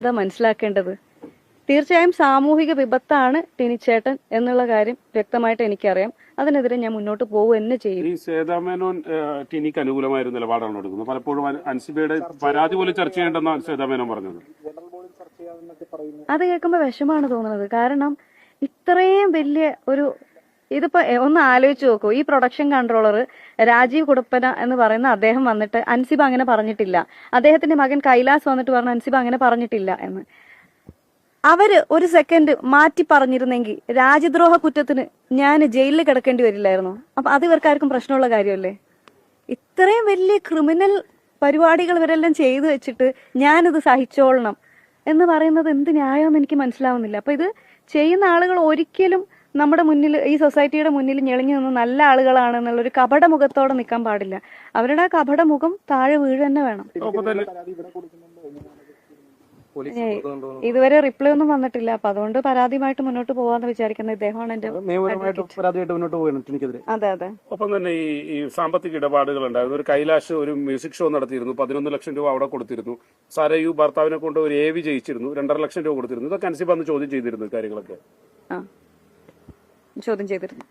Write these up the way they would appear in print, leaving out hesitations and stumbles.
മനസ്സിലാക്കേണ്ടത്. തീർച്ചയായും സാമൂഹിക വിപത്താണ് ടിനിച്ചേട്ടൻ എന്നുള്ള കാര്യം വ്യക്തമായിട്ട് എനിക്കറിയാം. അതിനെതിരെ ഞാൻ മുന്നോട്ട് പോകുക തന്നെ ചെയ്യും. ഈ ശ്വേതാമേനോൻ ടിനിക്ക് അനുകൂലമായ ഒരു നിലപാടാണ് എടുക്കുന്നത്. പലപ്പോഴും അൻസിബയുടെ പരാതി പോലും ചർച്ച ചെയ്യേണ്ടെന്നാണ് ശ്വേതാമേനോൻ പറഞ്ഞത്. അത് കേൾക്കുമ്പോൾ വിഷമാണ് തോന്നുന്നത്. കാരണം ഇത്രയും വലിയ ഒരു ഇതിപ്പോ ഒന്ന് ആലോചിച്ച് നോക്കൂ. ഈ പ്രൊഡക്ഷൻ കൺട്രോളർ രാജീവ് കുടപ്പന എന്ന് പറയുന്ന അദ്ദേഹം വന്നിട്ട് അൻസിബ അങ്ങനെ പറഞ്ഞിട്ടില്ല, അദ്ദേഹത്തിന്റെ മകൻ കൈലാസ് വന്നിട്ട് പറഞ്ഞു അൻസിബ അങ്ങനെ പറഞ്ഞിട്ടില്ല എന്ന്. അവര് ഒരു സെക്കൻഡ് മാറ്റി പറഞ്ഞിരുന്നെങ്കിൽ രാജ്യദ്രോഹ കുറ്റത്തിന് ഞാൻ ജയിലിൽ കിടക്കേണ്ടി വരില്ലായിരുന്നു. അപ്പൊ അത് ഇവർക്കാർക്കും പ്രശ്നമുള്ള കാര്യമല്ലേ? ഇത്രയും വലിയ ക്രിമിനൽ പരിപാടികൾ ഇവരെല്ലാം ചെയ്തു വെച്ചിട്ട് ഞാനിത് സഹിച്ചോളണം എന്ന് പറയുന്നത് എന്ത് ന്യായമെന്ന് എനിക്ക് മനസ്സിലാവുന്നില്ല. അപ്പൊ ഇത് ചെയ്യുന്ന ആളുകൾ ഒരിക്കലും നമ്മുടെ മുന്നിൽ, ഈ സൊസൈറ്റിയുടെ മുന്നിൽ ഞെളിഞ്ഞു നിന്ന് നല്ല ആളുകളാണെന്നുള്ളൊരു കപട മുഖത്തോടെ നിൽക്കാൻ പാടില്ല. അവരുടെ ആ കപട മുഖം താഴെ വീഴ് തന്നെ വേണം. ഇതുവരെ റിപ്ലൈ ഒന്നും വന്നിട്ടില്ല. അപ്പൊ അതുകൊണ്ട് പരാതിയുമായിട്ട് മുന്നോട്ട് പോവാന്ന് വിചാരിക്കുന്ന ഇദ്ദേഹമാണ് എന്റെ. അതെ അതെ. ഒപ്പം തന്നെ ഈ സാമ്പത്തിക ഇടപാടുകൾ ഉണ്ടായിരുന്നു. ഒരു കൈലാഷ് ഒരു മ്യൂസിക് ഷോ നടത്തിയിരുന്നു, 11 ലക്ഷം രൂപ അവിടെ കൊടുത്തിരുന്നു. സരയു ഭർത്താവിനെ കൊണ്ട് ഒരു AV ജയിച്ചിരുന്നു, 2.5 ലക്ഷം രൂപ കൊടുത്തിരുന്നു. ഇതൊക്കെ അൻസിബ അന്ന് ചോദ്യം ചെയ്തിരുന്നു കാര്യങ്ങളൊക്കെ. ചോദ്യം ചെയ്തിരുന്നു.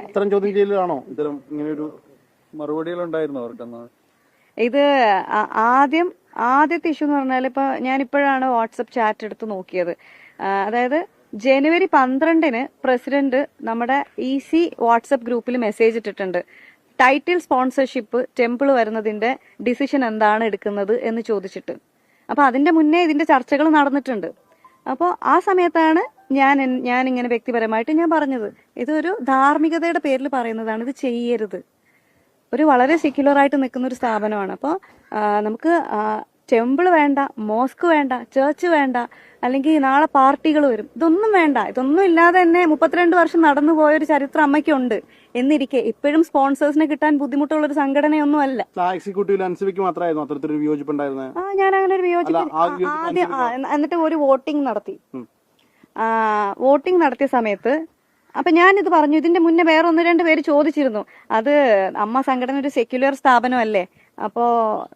ഇത്തരം ചോദ്യം ചെയ്യലാണോ ഇത്തരം ഇങ്ങനെയൊരു മറുപടികൾ ഉണ്ടായിരുന്നു അവർക്കെന്നാ? ഇത് ആദ്യത്തെ ഇഷ്യൂ എന്ന് പറഞ്ഞാൽ ഇപ്പൊ ഞാനിപ്പോഴാണ് വാട്സപ്പ് ചാറ്റ് എടുത്ത് നോക്കിയത്. അതായത് ജനുവരി 12-ന് പ്രസിഡന്റ് നമ്മുടെ EC വാട്സപ്പ് ഗ്രൂപ്പിൽ മെസ്സേജ് ഇട്ടിട്ടുണ്ട്. ടൈറ്റിൽ സ്പോൺസർഷിപ്പ് ടെമ്പിൾ വരുന്നതിന്റെ ഡിസിഷൻ എന്താണ് എടുക്കുന്നത് എന്ന് ചോദിച്ചിട്ട്. അപ്പൊ അതിന്റെ മുന്നേ ഇതിന്റെ ചർച്ചകൾ നടന്നിട്ടുണ്ട്. അപ്പോൾ ആ സമയത്താണ് ഞാൻ ഇങ്ങനെ വ്യക്തിപരമായിട്ട് ഞാൻ പറഞ്ഞത്, ഇതൊരു ധാർമ്മികതയുടെ പേരിൽ പറയുന്നതാണ്, ഇത് ചെയ്യരുത്. ഒരു വളരെ സെക്യുലർ ആയിട്ട് നിൽക്കുന്ന ഒരു സ്ഥാപനമാണ്. അപ്പോൾ നമുക്ക് ടെമ്പിൾ വേണ്ട, മോസ്ക് വേണ്ട, ചർച്ച് വേണ്ട, അല്ലെങ്കിൽ നാളെ പാർട്ടികൾ വരും, ഇതൊന്നും വേണ്ട. ഇതൊന്നും ഇല്ലാതെ തന്നെ 32 വർഷം നടന്നു പോയ ഒരു ചരിത്രം അമ്മയ്ക്കുണ്ട് എന്നിരിക്കെ ഇപ്പോഴും സ്പോൺസേഴ്സിനെ കിട്ടാൻ ബുദ്ധിമുട്ടുള്ള ഒരു സംഘടനയൊന്നും അല്ല. എക്സിക്യൂട്ടീവിൽ അൻസിബയ്ക്ക് മാത്രമായിരുന്നു അത്തരത്തിലൊരു വിയോജിപ്പുണ്ടായിരുന്നത്. ഞാൻ അങ്ങനെ ഒരു വിയോജിപ്പ് എന്നിട്ട് ഒരു വോട്ടിംഗ് നടത്തി. വോട്ടിംഗ് നടത്തിയ സമയത്ത് അപ്പൊ ഞാനിത് പറഞ്ഞു. ഇതിന്റെ മുന്നേ വേറെ 1-2 പേര് ചോദിച്ചിരുന്നു, അത് അമ്മ സംഘടന ഒരു സെക്യുലർ സ്ഥാപനമല്ലേ, അപ്പോ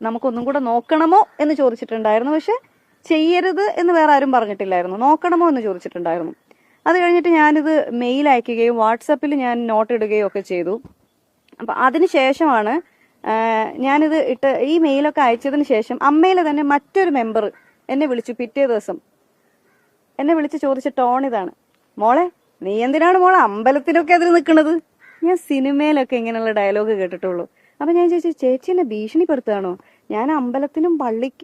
നമുക്കൊന്നും കൂടെ നോക്കണമോ എന്ന് ചോദിച്ചിട്ടുണ്ടായിരുന്നു. പക്ഷെ ചെയ്യരുത് എന്ന് വേറെ ആരും പറഞ്ഞിട്ടില്ലായിരുന്നു, നോക്കണമോ എന്ന് ചോദിച്ചിട്ടുണ്ടായിരുന്നു. അത് കഴിഞ്ഞിട്ട് ഞാനിത് മെയിൽ അയക്കുകയും വാട്സപ്പിൽ ഞാൻ നോട്ട് ഇടുകയും ഒക്കെ ചെയ്തു. അപ്പൊ അതിനുശേഷമാണ് ഞാനിത് ഈ മെയിലൊക്കെ അയച്ചതിന് ശേഷം അമ്മയിലെ തന്നെ മറ്റൊരു മെമ്പർ എന്നെ വിളിച്ചു. പിറ്റേ ദിവസം എന്നെ വിളിച്ച് ചോദിച്ച ടോൺ ഇതാണ്: മോളെ, നീ എന്തിനാണ് മോളെ അമ്പലത്തിനൊക്കെ അതിൽ നിൽക്കുന്നത്? ഞാൻ സിനിമയിലൊക്കെ ഇങ്ങനെയുള്ള ഡയലോഗ് കേട്ടിട്ടുള്ളൂ. അപ്പൊ ഞാൻ ചോദിച്ചു, ചേച്ചി എന്നെ ഭീഷണിപ്പെടുത്തുകയാണോ? ഞാൻ അമ്പലത്തിനും പള്ളിക്കും